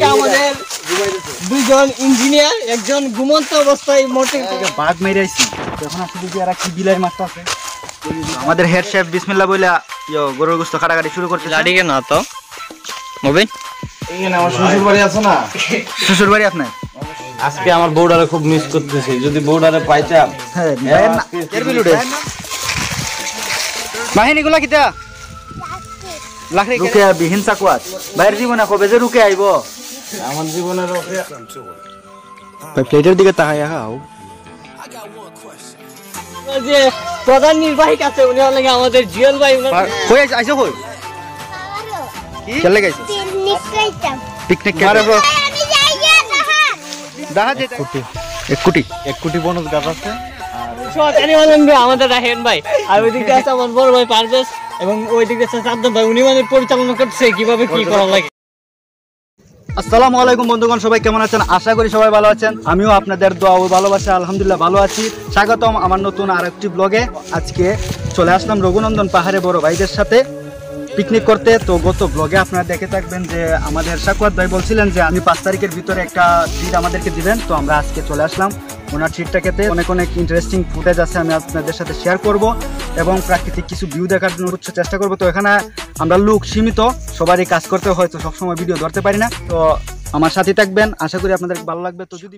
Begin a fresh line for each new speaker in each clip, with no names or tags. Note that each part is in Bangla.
আমাদের দুইজন ইঞ্জিনিয়ার, একজন ঘুমন্ত অবস্থায় মোটে
বাঘ মেরে আইছি। এখন আসলে কি আর কি বিলাই মাছটা আছে। আমাদের হেড শেফ বিসমিল্লাহ বইলা গরুর গোশত কাটাকাটি শুরু করতে।
লাড়ি কেন তো মুবিন
এইখানে আমার শ্বশুর বাড়ি আছে না?
শ্বশুর বাড়ি আপনার?
আজকে আমার বউডারে খুব মিস করতেছি, যদি বউডারে পাইতাম।
হ্যাঁ এর বিলুডে মাহিনীগুলা কিটা লাখরি রুকে বিহীন সাকওয়াত বাইরে জীবনে কবে যে রুকে আইব
আমার জীবনের
প্লেটের দিকে তাকাই খাও।
যে প্রধান নির্বাহী আছে উনি হলেন আমাদের জিয়াল ভাই।
কই আইছো কই চলে গেছে পিকনিক করে ব্রো।
আমি যাই গিয়া
দেখা যেতে এক কোটি বোনাস গাছ আছে।
সরকারি হলেন আমাদের রাহেন ভাই, আর ওই দিকে আছে আমার বড় ভাই পারভেজ, এবং ওই দিকে আছে সাদ্দাম ভাই, উনি মানে পরিচালনা করছে কিভাবে কি করা লাগে।
আসসালামু আলাইকুম বন্ধুগণ, সবাই কেমন আছেন? আশা করি সবাই ভালো আছেন। আমিও আপনাদের দোয়া ও ভালোবাসা আলহামদুলিল্লাহ ভালো আছি। স্বাগতম আমার নতুন আরেকটি ব্লগে। আজকে চলে আসলাম রঘুনন্দন পাহাড়ে বড় ভাইদের সাথে পিকনিক করতে। তো গত ব্লগে আপনারা দেখে থাকবেন যে আমাদের সাখাওয়াত ভাই বলছিলেন যে আমি 5 তারিখের ভিতরে একটা ট্রিট আমাদেরকে দিবেন। তো আমরা আজকে চলে আসলাম ওনার ট্রিটটা খেতে। অনেক অনেক ইন্টারেস্টিং ফুটেজ আছে, আমি আপনাদের সাথে শেয়ার করব এবং প্রাকৃতিক কিছু ভিউ দেখার জন্য চেষ্টা করব। তো এখানে আমরা লোক সীমিত, সবারই কাজ করতে হয়তো সবসময় ভিডিও ধরতে পারি না। তো আমার সাথে থাকবেন, আশা করি আপনাদের ভালো লাগবে। তো যদি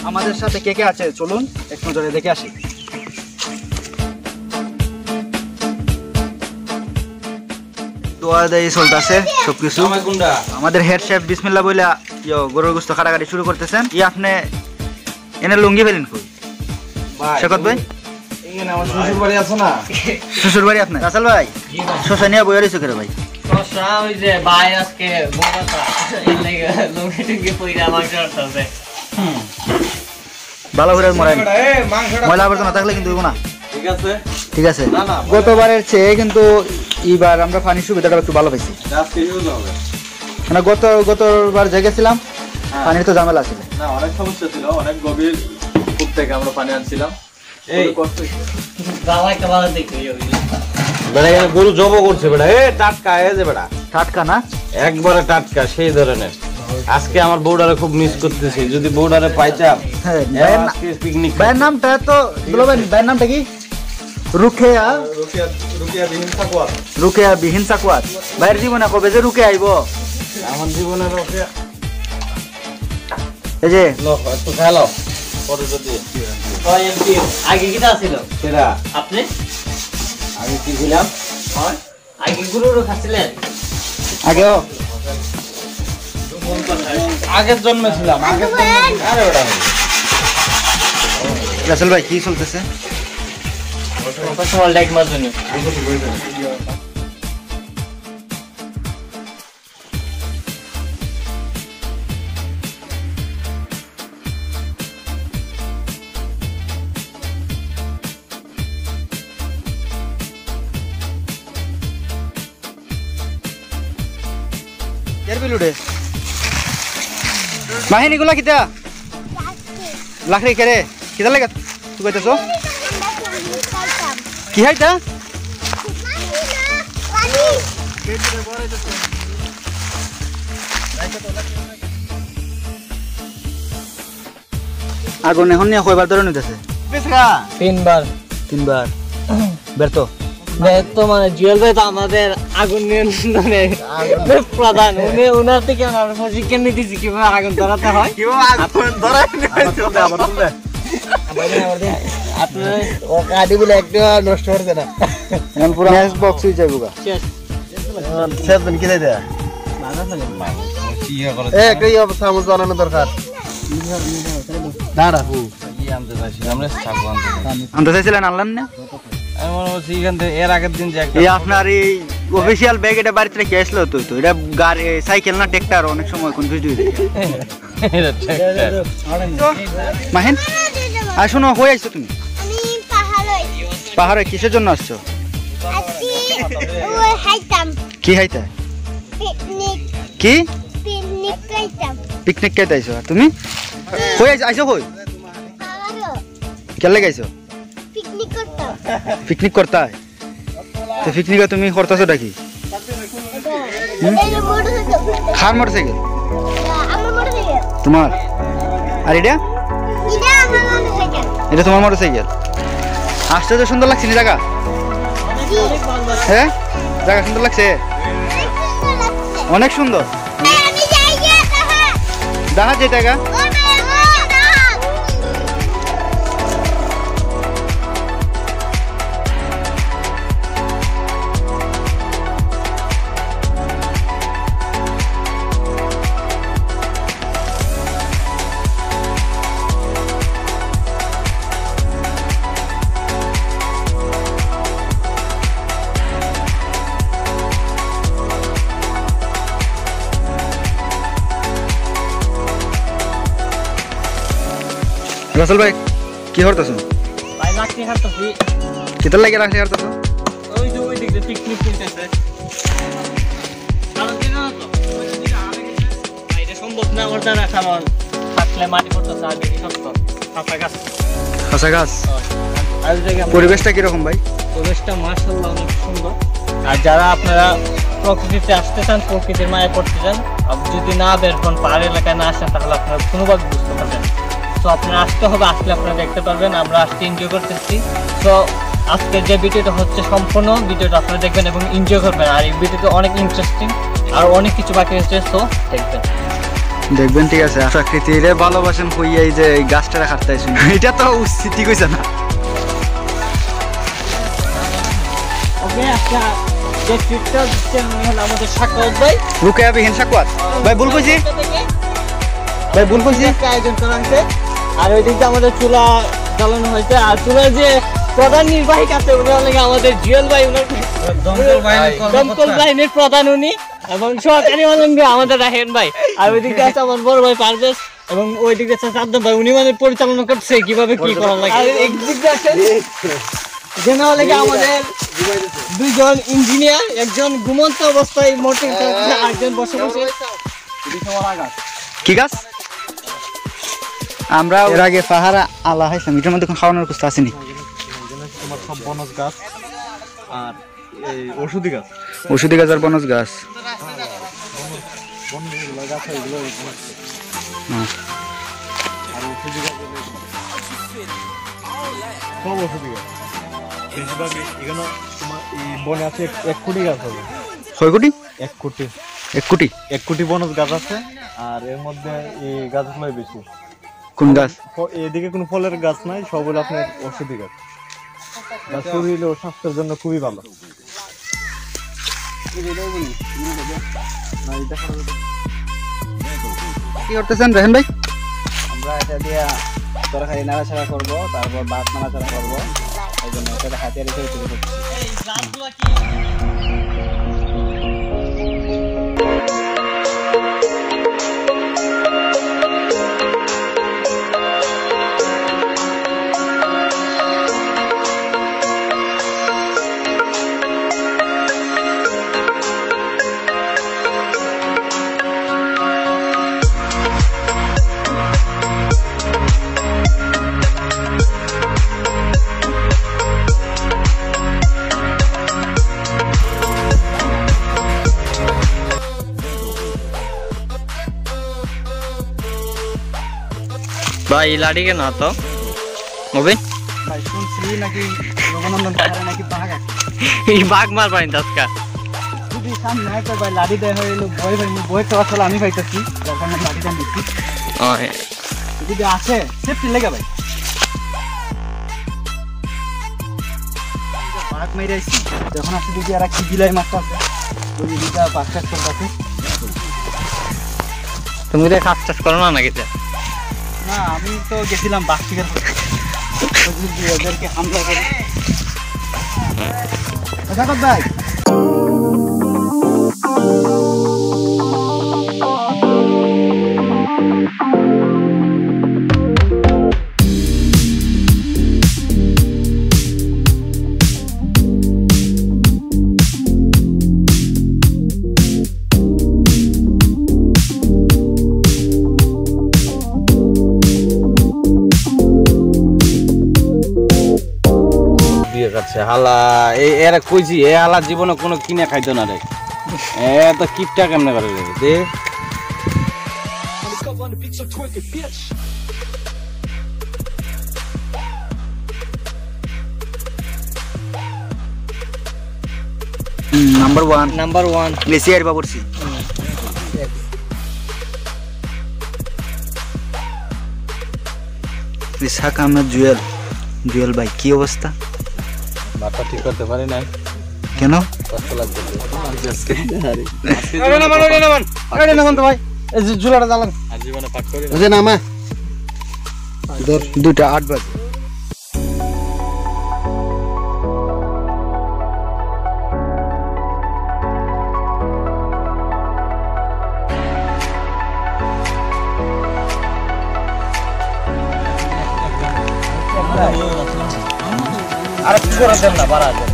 আমাদের সাথে কে কে আছে চলুন একটু নজরে দেখে আসি। দোয়া দেয় চলতেছে সবকিছু। আমাদের হেড শেফ বিসমিল্লাহ বইলা গরুর গোশত কাটাকাটি শুরু করতেছেন। আপনি এনে লুঙ্গি ফেলেন কই সাখাওয়াত ভাই?
এইখানে আমার শ্বশুর বাড়ি আছে না?
শ্বশুর বাড়ি আপনার? রাসেল ভাই শশা নিয়ে বইয়া রয়েছে কেন ভাই?
শশা ওই যে ভাই আজকে বড়টা এই লাগে লুঙ্গি টুঙ্গি পইরা আমার করতেছে।
ভালো করে মরাই ময়লা আবর্জনা থাকলে কিন্তু না। ঠিক আছে গতবারের চেয়ে কিন্তু এইবার আমরা পানির সুবিধাটা একটু ভালো পাইছি। মানে গতবার যে গেছিলাম পানির তো ঝামেলা ছিল,
অনেক সমস্যা ছিল, অনেক গভীর কূপ থেকে আমরা পানি আনছিলাম। গরু জব করছে বেটা, টাটকা বেটা,
টাটকা না
একবারে টাটকা সেই ধরনের। আজকে আমার বউডারে খুব মিস করতেছি, যদি বউডারে পাইতাম। পিকনিক
ভাইয়ের নামটা তো বলো ভাই, ভাইয়ের নামটা কি? রুকেয়া বিহীন সাকওয়াত। ভাইয়ের জীবনে কবে যে রুকে আইব?
আমার জীবনে
এই যে
একটু খেলো পরে যদি
আগে কিটা ছিল
সেটা
আপনি
আমি কি ছিলাম
আগে গুরুরও খাচ্ছিলেন?
আগেও
আগের জন্মে ছিলাম, আগের জন্মে। আরে ওটা
রাসেল ভাই কি চলতেছে?
প্রফেশনাল লাইক মাঝুনি
এর বিলুডে মাহিনীগুলা কিটা লাখরি কেরে কিটা লাগে তুই কইতেছো কি হাইটা? আগুন এখন নিয়ে কয়বার ধরে নিতেছে? তিনবার ব্যর্থ।
তো মানে জুয়েল ভাই তো আমাদের আগুন নিয়ন্ত্রণের প্রধান, উনি ওনার থেকে আমরা প্রশিক্ষণ নিতেছি কিভাবে আগুন ধরাতে হয়।
আপনার ও কাটি বলে একটু নষ্ট করতে না, এখন পুরো ম্যাচ বক্স হয়ে যাবে। সেদিন কি দেয় একটা অবস্থা আমার জানানো দরকার। আনতে চাইছিলেন আনলেন না?
এর আগের দিন
আপনার এই অফিসিয়াল ব্যাগ এটা বাড়িতে রেখে আসলো তো এটা গাড়ি সাইকেল না ট্রাক্টর, অনেক সময় কনফিউজ হয়ে যায়। মাহিন আর শোনো, হয়ে আসছো তুমি পাহাড়ে? কিসের জন্য আসছো? কি খাইতা কি পিকনিক খাইতে আইছো তুমি কই আইছো কই কেলে গাইছো পিকনিক করতা তো পিকনিকে তুমি করতেছো নাকি খার মোটরসাইকেল তোমার আর এটা এটা তোমার মোটরসাইকেল আসতে তো সুন্দর লাগছে নি জায়গা হ্যাঁ জায়গা সুন্দর লাগছে অনেক সুন্দর দেখা যে জায়গা রাসেল ভাই কি করতেছো
ভাই লাকড়ি কাটতেছি
কিতার লাগে লাকড়ি কাটতেছো
ওই যে ওই দিক দিয়ে পিকনিক করতেছে কারণ কি না তো ওই দিকে আগে গেছে বাইরে সম্ভব না আমার দ্বারা কারণ থাকলে মাটি পড়তেছে আর বেশি শক্ত কাঁচা গাছ আর জায়গা
পরিবেশটা কি রকম ভাই
পরিবেশটা মাশাআল্লাহ অনেক সুন্দর আর যারা আপনারা প্রকৃতিতে আসতে চান প্রকৃতির মায়া পড়তে চান যদি না বের হন পাহাড় এলাকায় না আসেন তাহলে আপনারা কোনোভাবে বুঝতে পারবেন তো আপনারা আসতে হবে আসলে আপনারা দেখতে পারবেন আমরা আজকে এনজয় করতেছি তো আজকের যে ভিডিওটা হচ্ছে সম্পূর্ণ ভিডিওটা আপনারা দেখবেন এবং এনজয় করবেন আর এই ভিডিওটা অনেক ইন্টারেস্টিং আর অনেক কিছু বাকি আছে তো
দেখবেন ঠিক আছে প্রকৃতিরে ভালোবাসেন কইয়াই যে এই গাছটা কাটতে আইছেন এটা তো উচিত ঠিক হইছে না
ওকে আচ্ছা যে ট্রিটটা দিচ্ছেন হলো আমাদের সাখাওয়াত ভাই
রুকে আবি হেন সাখাওয়াত ভাই ভুল কইছি ভাই ভুল কইছি
আয়োজন করা হয়েছে আর ওই দিকটা আমাদের চুলা জ্বালানো হয়েছে আর চুলার যে প্রধান নির্বাহী আছে উনি হলেন আমাদের জুয়েল ভাই উনার দমকল বাহিনীর প্রধান উনি এবং সহকারী হলেন আমাদের রাহেন ভাই আর ওই দিকটা আছে আমার বড় ভাই পারভেজ এবং ওই দিকটা আছে সাদ্দাম ভাই উনি মানে পরিচালনা করছে কিভাবে কি করা লাগে আর একদিকটা আছে যেন হলে আমাদের দুইজন ইঞ্জিনিয়ার একজন ঘুমন্ত অবস্থায় মোটিং চালাচ্ছে আরেকজন বসে বসে
কি গাছ আমরা এর আগে পাহাড়া আলা হাইছিলাম এটার মধ্যে খাওয়ানোর কিছু আসেনি
তোমার সব বনজ গাছ আর এই ওষুধি গাছ
আর বনজ গাছ
বনগুলো গাছ এগুলো আর ওষুধি গাছ সব ওষুধি গাছ বেশিরভাগ এখানে তোমার এই বনে আছে 1 কোটি গাছ হবে
কয় কোটি
1 কোটি
1 কোটি
বনজ গাছ আছে আর এর মধ্যে এই গাছগুলোই বেশি
কোন গাছ
এদিকে কোনো ফলের গাছ নাই সবগুলো আপনার ওষুধি গাছ গাছ শরীর ও স্বাস্থ্যের জন্য খুবই ভালো
কি করতেছেন রেহান ভাই
আমরা এটা দিয়ে তরকারি নাড়াচাড়া করবো তারপর ভাত নাড়াচাড়া করবো এই জন্য এটা হাতিয়ার হিসেবে তৈরি করছি
ভাই লাড়ি কেন তো মুবিন
ভাই শুনছি নাকি রঘুনন্দন পাহাড়ে নাকি বাঘ আছে
এই বাঘ মার পাইন আজকা
যদি সামনে একটা ভাই লাড়ি দেয় হইলো বই তো আসলে আমি পাইতেছি যার কারণে লাড়িটা নিচ্ছি যদি আসে সেফটি লেগে ভাই বাঘ মেরে আইছি যখন আসছে যদি আর কি বিলাই মাছটা আছে ওই দিকটা বাঘ চাষ করতেছে
তুমি রে কাজ টাজ করো না নাকি
না আমি তো গেছিলাম বাঘ শিকার করতে ওদেরকে হামলা করে সাখাওয়াত ভাই
আচ্ছা হালা এই এরা কইছি এ হালা জীবনে কোনো কিনে খাইতো না রে এ তো কিপটা কেমনে করে রে দে
নাম্বার 1
নাম্বার 1
এসিআর বাবুরসি ইসাক আহমেদ জুয়েল ভাই কি অবস্থা
মাথা ঠিক করতে পারি না
কেন
কষ্ট লাগছে
আরে নামান তো ভাই এই যে ঝুলাটা জ্বালান
জীবনে পাক করে
ওই যে নামা ধর 2টা 8 বাজে
আরে কি করে দেন না বাড়া দেন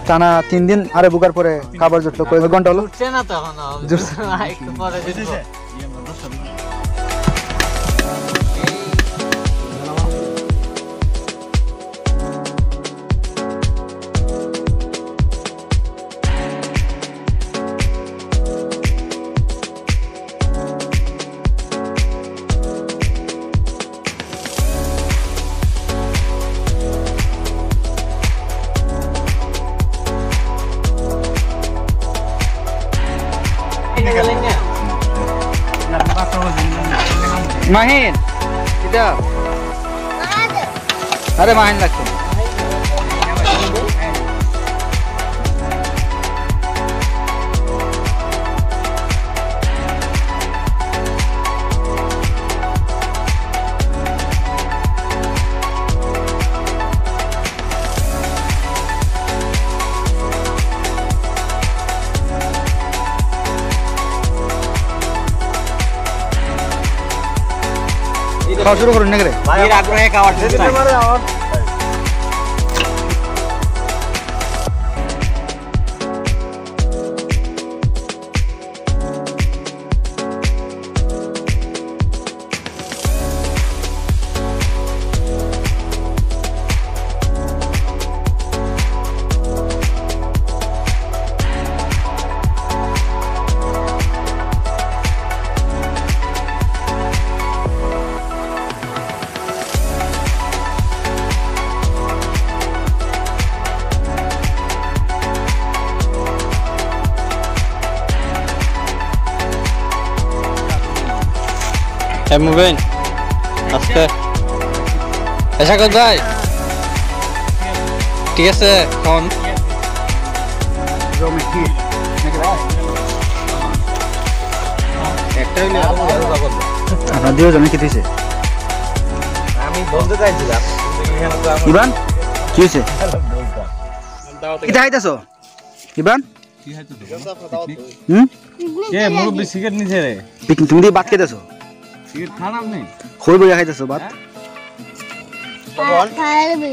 টানা 3 দিন আরে বুকার পরে খাবার জুটলো কয় ঘন্টা হলো
উঠছে না তো এখনো একটু পরে দেখবো
মাহিন এটা আরে মাহিন লাগছে খাওয়া শুরু করুন নাকি রে
এর আগ্রহে খাওয়ার চেষ্টা Mubin, আজকে Ishak ভাই ঠিক আছে কোন
জমি কি নাকি ভাই
একটাই না
আপনার দিও জমি কি দিছে
আমি বলতে চাইছিলাম
ইবান কি হইছে কি খাইতাছো ইবান
কি হইছে
কে
মুরব্বি সিগারেট নিছে রে
পিকনিক তুমি দিয়ে ভাত খাইতাছো
সিগারেট খানাম নেই
কই বইয়া খাইতাছো ভাত
খাইলে